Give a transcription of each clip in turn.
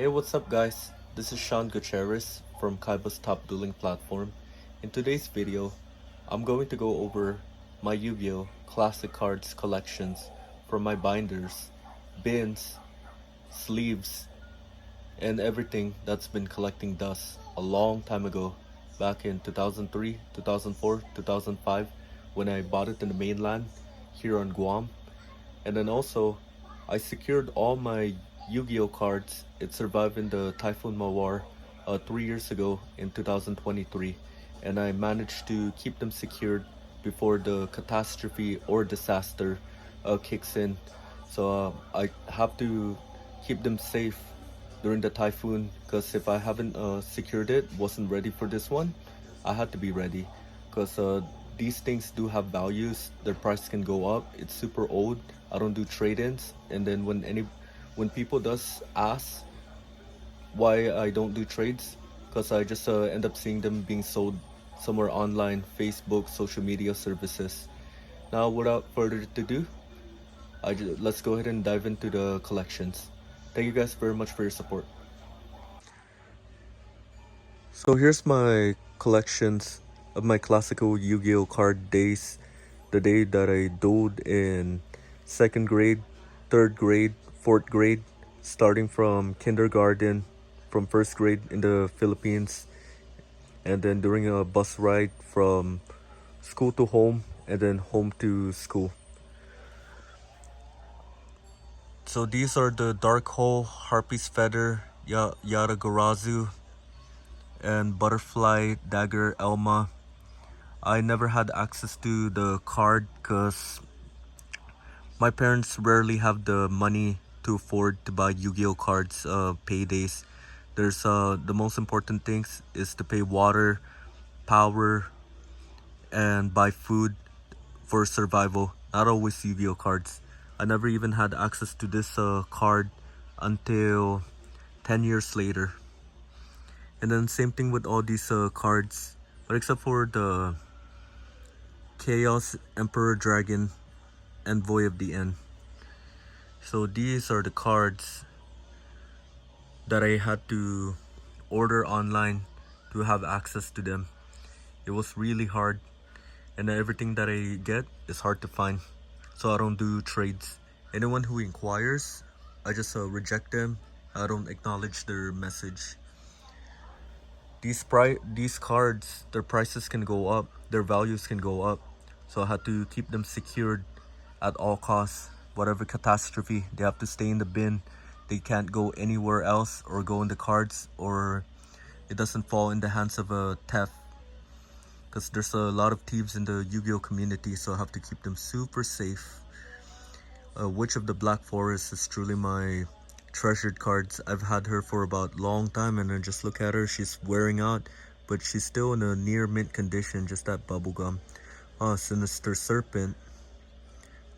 Hey, what's up guys? This is Sean Gutierrez from Kaiba's top dueling platform. In today's video, I'm going to go over my Yu-Gi-Oh! Classic Cards collections from my binders, bins, sleeves, and everything that's been collecting dust a long time ago, back in 2003, 2004, 2005, when I bought it in the mainland here on Guam. And then also, I secured all my Yu-Gi-Oh cards. It survived in the Typhoon Mawar 3 years ago in 2023, and I managed to keep them secured before the catastrophe or disaster kicks in. So I have to keep them safe during the typhoon, because if I haven't secured it, wasn't ready for this one, I had to be ready, because these things do have values. Their price can go up. It's super old. I don't do trade-ins, and then when people does ask why I don't do trades, because I just end up seeing them being sold somewhere online, Facebook, social media services. Now, without further ado, let's go ahead and dive into the collections. Thank you guys very much for your support. So here's my collections of my classical Yu-Gi-Oh card days. The day that I dueled in 2nd grade, 3rd grade, 4th grade, starting from kindergarten, from 1st grade in the Philippines, and then during a bus ride from school to home, and then home to school. So these are the Dark Hole, Harpy's Feather, Yadagarazu, and Butterfly Dagger Elma. I never had access to the card because my parents rarely have the money to afford to buy Yu-Gi-Oh cards paydays. There's the most important things is to pay water, power, and buy food for survival. Not always Yu-Gi-Oh cards. I never even had access to this card until 10 years later. And then same thing with all these cards, but except for the Chaos Emperor Dragon Envoy of the End. So these are the cards that I had to order online to have access to them. It was really hard, and everything that I get is hard to find, so I don't do trades. Anyone who inquires, I just reject them. I don't acknowledge their message. These cards, their prices can go up, their values can go up, so I had to keep them secured at all costs. Whatever catastrophe, they have to stay in the bin. They can't go anywhere else or go in the cards, or it doesn't fall in the hands of a theft, because there's a lot of thieves in the Yu-Gi-Oh community, so I have to keep them super safe. Witch of the Black Forest is truly my treasured cards. I've had her for about long time, and then just look at her, she's wearing out, but she's still in a near mint condition, just that bubblegum. Sinister Serpent.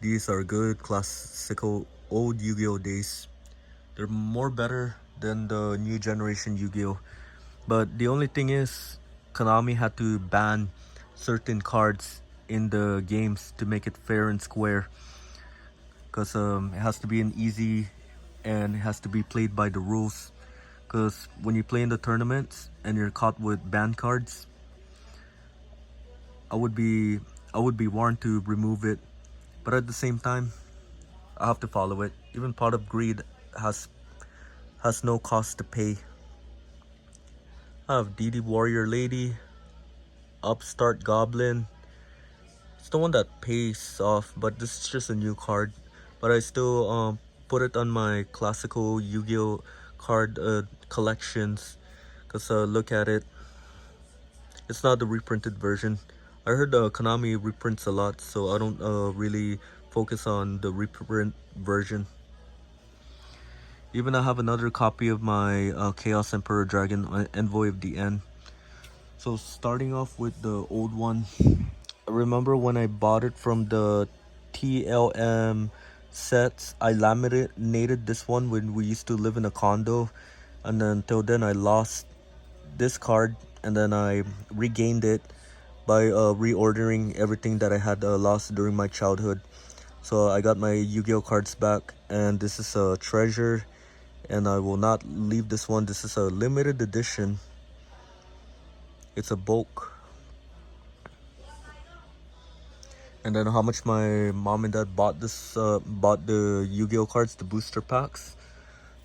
These are good classical old Yu-Gi-Oh days. They're more better than the new generation Yu-Gi-Oh, but the only thing is Konami had to ban certain cards in the games to make it fair and square, because it has to be an easy, and it has to be played by the rules. Because when you play in the tournaments and you're caught with banned cards, I would be warned to remove it, but at the same time I have to follow it. Even Pot of Greed has no cost to pay. I have DD Warrior Lady, Upstart Goblin. It's the one that pays off, but this is just a new card. But I still put it on my classical Yu-Gi-Oh card collections, because look at it. It's not the reprinted version. I heard Konami reprints a lot, so I don't really focus on the reprint version. Even I have another copy of my Chaos Emperor Dragon Envoy of the End. So starting off with the old one, I remember when I bought it from the TLM sets, I laminated this one when we used to live in a condo, and then until then I lost this card, and then I regained it by reordering everything that I had lost during my childhood. So I got my Yu-Gi-Oh cards back, and this is a treasure. and I will not leave this one. This is a limited edition. It's a bulk. And then how much my mom and dad bought bought the Yu-Gi-Oh cards, the booster packs.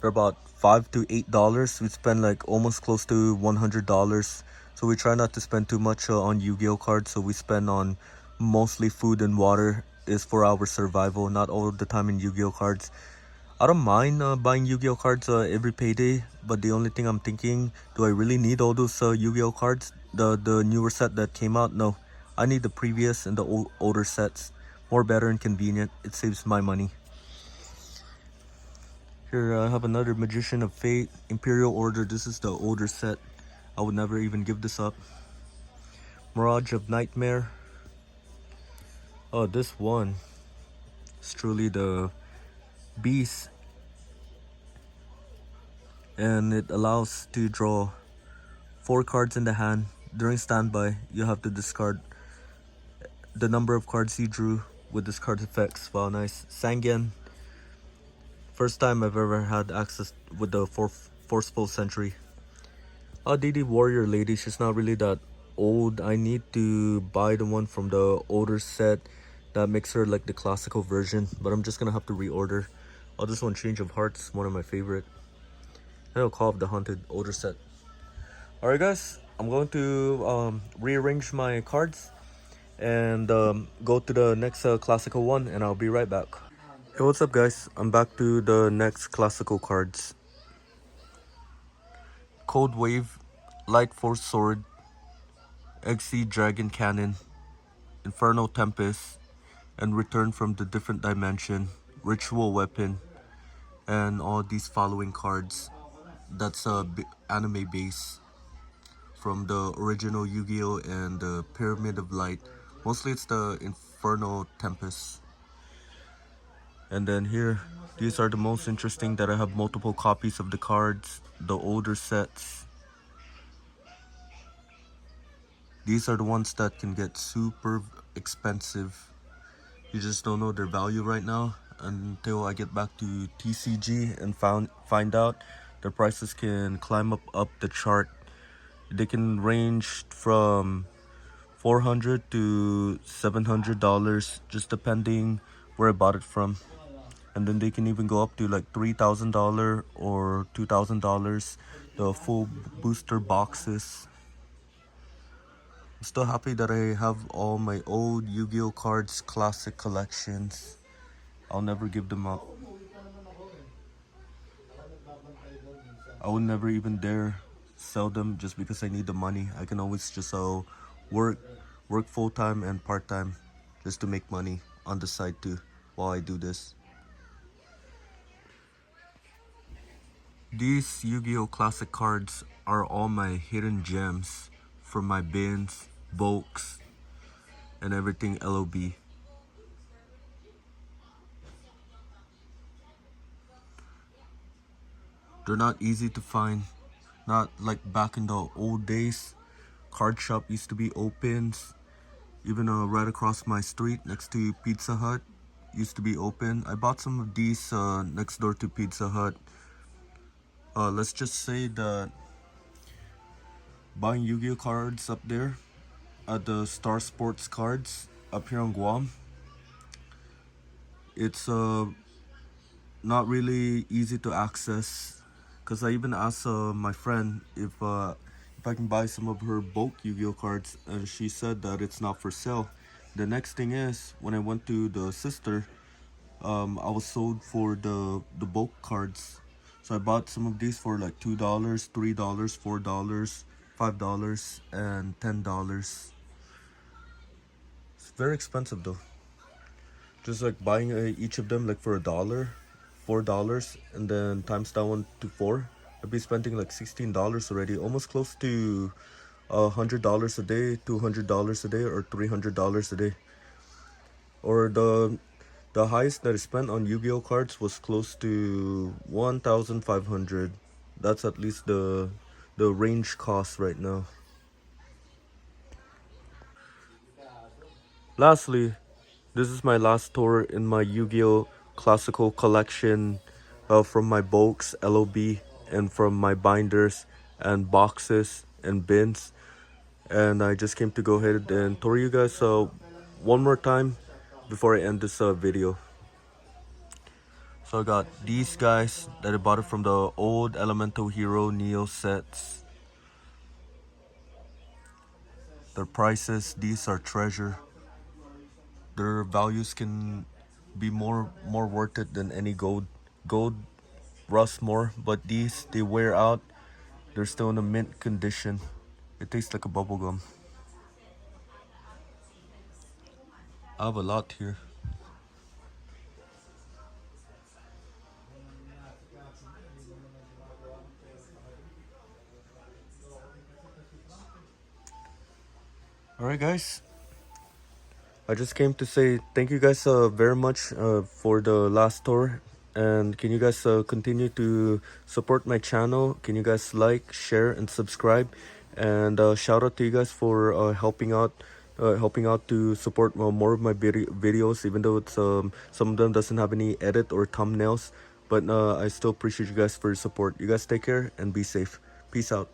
They're about $5 to $8. We spend like almost close to $100. So we try not to spend too much on Yu-Gi-Oh cards. So we spend on mostly food and water is for our survival, not all the time in Yu-Gi-Oh cards. I don't mind buying Yu-Gi-Oh cards every payday, but the only thing I'm thinking, do I really need all those Yu-Gi-Oh cards? The newer set that came out? No, I need the previous and the older sets. More better and convenient. It saves my money. Here I have another Magician of Fate, Imperial Order. This is the older set. I would never even give this up. Mirage of Nightmare. Oh, this one is truly the beast, and it allows to draw 4 cards in the hand. During standby, you have to discard the number of cards you drew with discard effects. Wow, nice. Sangan. First time I've ever had access with the Forceful Sentry. DD Warrior Lady, she's not really that old. I need to buy the one from the older set that makes her like the classical version, but I'm just gonna have to reorder. Oh, this one, Change of Hearts, one of my favorite. And I'll Call of the Haunted, older set. Alright guys, I'm going to rearrange my cards and go to the next classical one, and I'll be right back. Hey, what's up guys? I'm back to the next classical cards. Cold Wave, Light Force Sword, Exceed Dragon Cannon, Infernal Tempest, and Return from the Different Dimension, Ritual Weapon, and all these following cards. That's anime base from the original Yu-Gi-Oh and the Pyramid of Light. Mostly it's the Infernal Tempest. And then here, these are the most interesting that I have multiple copies of the cards, the older sets. These are the ones that can get super expensive. You just don't know their value right now until I get back to TCG and find out the prices can climb up the chart. They can range from $400 to $700, just depending where I bought it from. And then they can even go up to like $3,000 or $2,000, the full booster boxes. I'm still happy that I have all my old Yu-Gi-Oh cards, classic collections. I'll never give them up. I would never even dare sell them just because I need the money. I can always just work full-time and part-time just to make money on the side too while I do this. These Yu-Gi-Oh Classic cards are all my hidden gems from my bins, bulks, and everything LOB. They're not easy to find, not like back in the old days. Card shop used to be open, even right across my street next to Pizza Hut used to be open. I bought some of these next door to Pizza Hut. Let's just say that buying Yu-Gi-Oh cards up there at the Star Sports Cards up here on Guam, it's not really easy to access, because I even asked my friend if I can buy some of her bulk Yu-Gi-Oh cards, and she said that it's not for sale. The next thing is, when I went to the sister, I was sold for the bulk cards. So I bought some of these for like $2, $3, $4, $5, and $10. It's very expensive though. Just like buying each of them like for $1, $4, and then times that one to 4, I'd be spending like $16 already, almost close to $100 a day, $200 a day, or $300 a day. Or the highest that I spent on Yu-Gi-Oh cards was close to 1,500. That's at least the range cost right now. Lastly, this is my last tour in my Yu-Gi-Oh Classical Collection from my bulks, LOB, and from my binders and boxes and bins. And I just came to go ahead and tour you guys one more time before I end this video. So I got these guys that I bought it from the old Elemental Hero Neo sets. Their prices, these are treasure. Their values can be more worth it than any gold. Gold rust more, but these, they wear out. They're still in a mint condition. It tastes like a bubble gum. I have a lot here. Alright guys, I just came to say thank you guys very much for the last tour. And can you guys continue to support my channel? Can you guys like, share, and subscribe? And shout out to you guys for helping out to support more of my videos, even though it's some of them doesn't have any edit or thumbnails. But I still appreciate you guys for your support. You guys take care and be safe. Peace out.